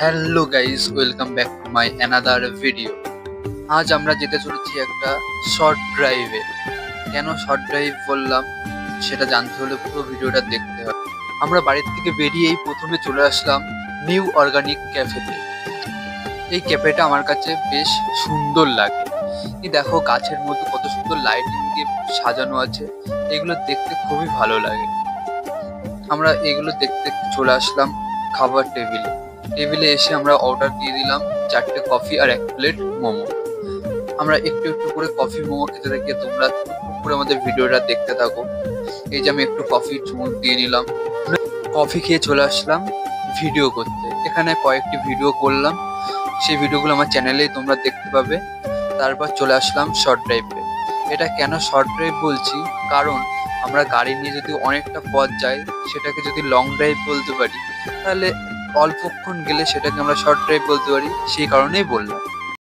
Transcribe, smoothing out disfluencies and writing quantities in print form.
Hello guys, welcome back to my another video. আজ আমরা যেতে চলেছি একটা শর্ট ড্রাইভে। কেন শর্ট ড্রাইভ বললাম সেটা জানতে হলে পুরো ভিডিওটা দেখতে হবে। আমরা বাড়ির থেকে বেরিয়েই প্রথমে চলে আসলাম নিউ অর্গানিক ক্যাফেতে। এই ক্যাফেটা আমার কাছে বেশ সুন্দর লাগে। এই দেখো গাছের মধ্যে কত সুন্দর লাইটিং দিয়ে সাজানো আছে, এগুলো দেখতে খুবই ভালো লাগে। আমরা এগুলো দেখতে চলে আসলাম খাবার টেবিলে। টেবিলে এসে আমরা অর্ডার দিয়ে দিলাম 4টে কফি আর 1 প্লেট মোমো। আমরা একটু একটু করে কফি মোমো খেতে থাকি, তোমরা টুকটুক করে আমাদের ভিডিওটা দেখতে থাকো। এই যে আমি একটু কফি চুমুক দিয়ে নিলাম, কফি খেয়ে চলে আসলাম ভিডিও করতে। এখানে কয়েকটি ভিডিও করলাম, সেই ভিডিওগুলো আমার চ্যানেলেই তোমরা দেখতে পাবে। তারপর চলে আসলাম শর্ট ড্রাইভে। এটা কেন শর্ট ড্রাইভ বলছি, কারণ আমরা গাড়ি নিয়ে যদি অনেকটা পথ যাই সেটাকে যদি লং ড্রাইভ বলতে পারি, তাহলে অল্পক্ষণ গেলে সেটাকে আমরা শর্ট ড্রাইভ বলতে পারি, সেই কারণেই বললাম।